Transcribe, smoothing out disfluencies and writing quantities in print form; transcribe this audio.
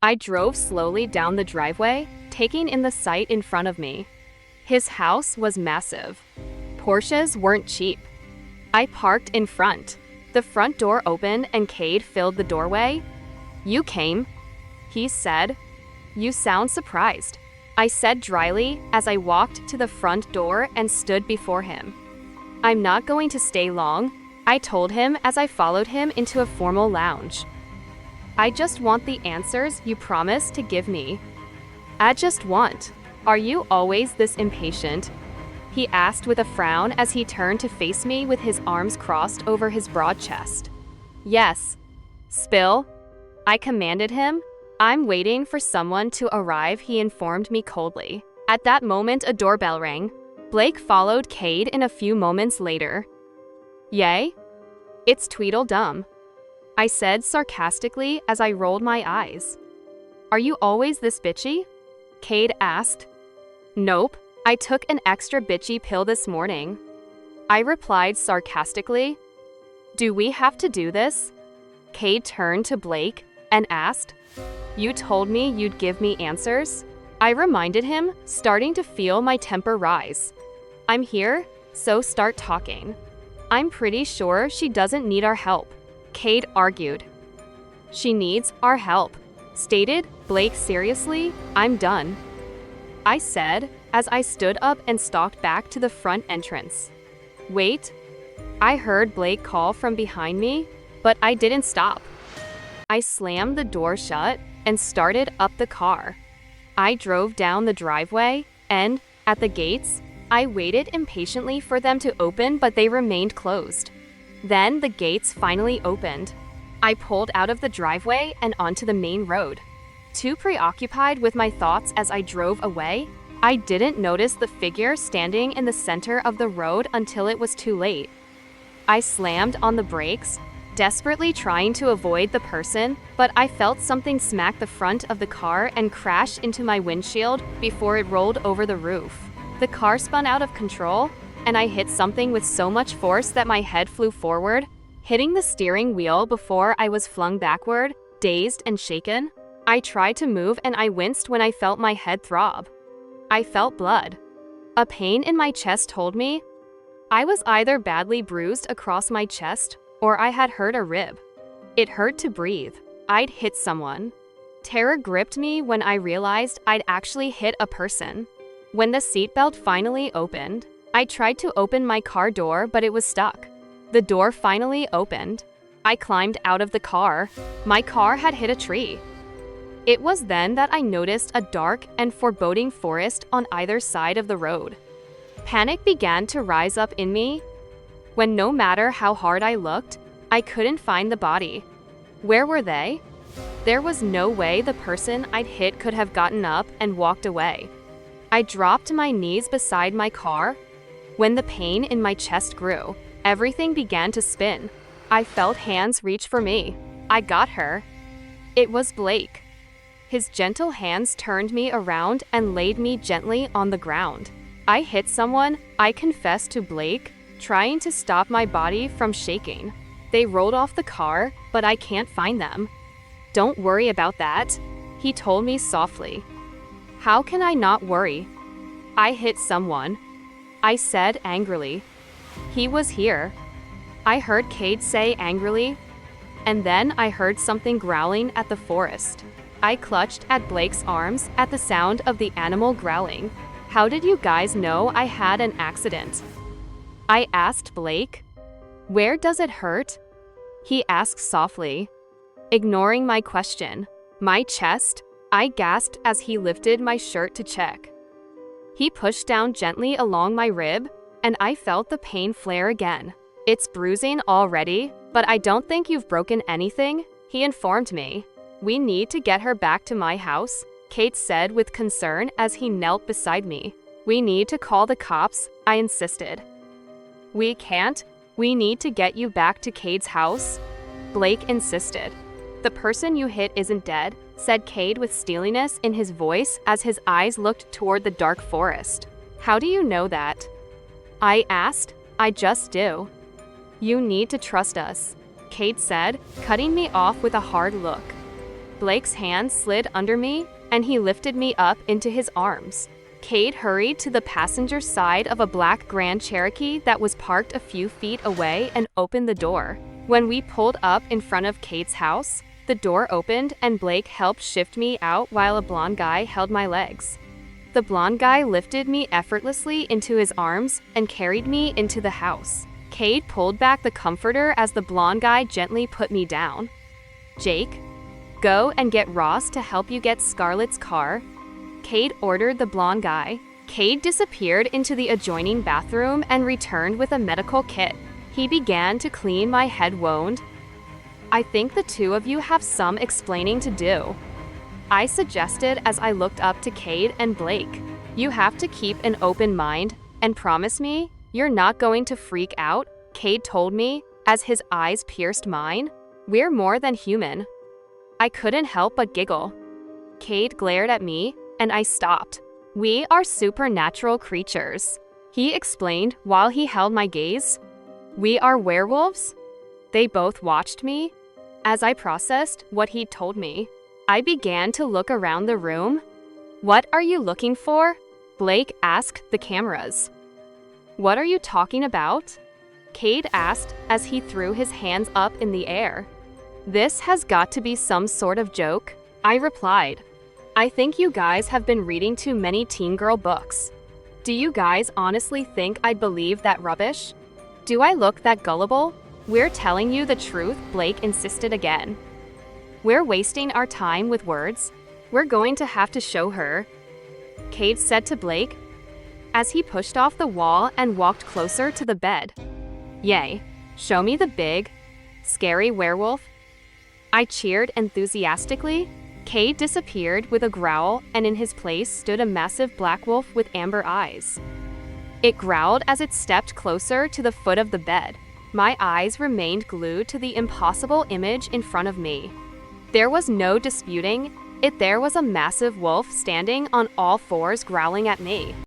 I drove slowly down the driveway, taking in the sight in front of me. His house was massive. Porsches weren't cheap. I parked in front. The front door opened and Cade filled the doorway. "You came," he said. "You sound surprised," I said dryly as I walked to the front door and stood before him. "I'm not going to stay long," I told him as I followed him into a formal lounge. "I just want the answers you promised to give me." "I just want. Are you always this impatient?" he asked with a frown as he turned to face me with his arms crossed over his broad chest. "Yes." "Spill," I commanded him. "I'm waiting for someone to arrive," he informed me coldly. At that moment, a doorbell rang. Blake followed Cade in a few moments later. "Yay? It's Tweedledum," I said sarcastically as I rolled my eyes. "Are you always this bitchy?" Cade asked. "Nope, I took an extra bitchy pill this morning," I replied sarcastically. "Do we have to do this?" Cade turned to Blake and asked. "You told me you'd give me answers," I reminded him, starting to feel my temper rise. "I'm here, so start talking." "I'm pretty sure she doesn't need our help," Cade argued. "She needs our help," stated Blake seriously. "I'm done," I said as I stood up and stalked back to the front entrance. "Wait," I heard Blake call from behind me, but I didn't stop. I slammed the door shut and started up the car. I drove down the driveway, and, at the gates, I waited impatiently for them to open, but they remained closed. Then the gates finally opened. I pulled out of the driveway and onto the main road. Too preoccupied with my thoughts as I drove away, I didn't notice the figure standing in the center of the road until it was too late. I slammed on the brakes, desperately trying to avoid the person, but I felt something smack the front of the car and crash into my windshield before it rolled over the roof. The car spun out of control, and I hit something with so much force that my head flew forward, hitting the steering wheel before I was flung backward, dazed and shaken. I tried to move and I winced when I felt my head throb. I felt blood. A pain in my chest told me I was either badly bruised across my chest or I had hurt a rib. It hurt to breathe. I'd hit someone. Terror gripped me when I realized I'd actually hit a person. When the seatbelt finally opened, I tried to open my car door, but it was stuck. The door finally opened. I climbed out of the car. My car had hit a tree. It was then that I noticed a dark and foreboding forest on either side of the road. Panic began to rise up in me, when no matter how hard I looked, I couldn't find the body. Where were they? There was no way the person I'd hit could have gotten up and walked away. I dropped to my knees beside my car. When the pain in my chest grew, everything began to spin. I felt hands reach for me. I got her. It was Blake. His gentle hands turned me around and laid me gently on the ground. I hit someone, I confessed to Blake, trying to stop my body from shaking. They rolled off the car, but I can't find them. "Don't worry about that," he told me softly. "How can I not worry? I hit someone," I said angrily. "He was here," I heard Cade say angrily. And then I heard something growling at the forest. I clutched at Blake's arms at the sound of the animal growling. "How did you guys know I had an accident?" I asked Blake. "Where does it hurt?" he asked softly. Ignoring my question. "My chest," I gasped as he lifted my shirt to check. He pushed down gently along my rib, and I felt the pain flare again. "It's bruising already, but I don't think you've broken anything," he informed me. "We need to get her back to my house," Cade said with concern as he knelt beside me. "We need to call the cops," I insisted. "We can't. We need to get you back to Cade's house," Blake insisted. "The person you hit isn't dead," said Cade with steeliness in his voice as his eyes looked toward the dark forest. "How do you know that?" I asked. "I just do." "You need to trust us," Cade said, cutting me off with a hard look. Blake's hand slid under me, and he lifted me up into his arms. Cade hurried to the passenger side of a black Grand Cherokee that was parked a few feet away and opened the door. When we pulled up in front of Cade's house, the door opened and Blake helped shift me out while a blonde guy held my legs. The blonde guy lifted me effortlessly into his arms and carried me into the house. Cade pulled back the comforter as the blonde guy gently put me down. "Jake, go and get Ross to help you get Scarlett's car," Cade ordered the blonde guy. Cade disappeared into the adjoining bathroom and returned with a medical kit. He began to clean my head wound. "I think the two of you have some explaining to do," I suggested as I looked up to Cade and Blake. "You have to keep an open mind and promise me you're not going to freak out," Cade told me as his eyes pierced mine. "We're more than human." I couldn't help but giggle. Cade glared at me, and I stopped. "We are supernatural creatures," he explained while he held my gaze. "We are werewolves?" They both watched me as I processed what he'd told me. I began to look around the room. "What are you looking for?" Blake asked the cameras. "What are you talking about?" Cade asked as he threw his hands up in the air. "This has got to be some sort of joke," I replied. "I think you guys have been reading too many teen girl books. Do you guys honestly think I'd believe that rubbish? Do I look that gullible?" "We're telling you the truth," Blake insisted again. "We're wasting our time with words. We're going to have to show her," Cade said to Blake as he pushed off the wall and walked closer to the bed. "Yay, show me the big, scary werewolf," I cheered enthusiastically. Cade disappeared with a growl, and in his place stood a massive black wolf with amber eyes. It growled as it stepped closer to the foot of the bed. My eyes remained glued to the impossible image in front of me. There was no disputing it. There was a massive wolf standing on all fours growling at me.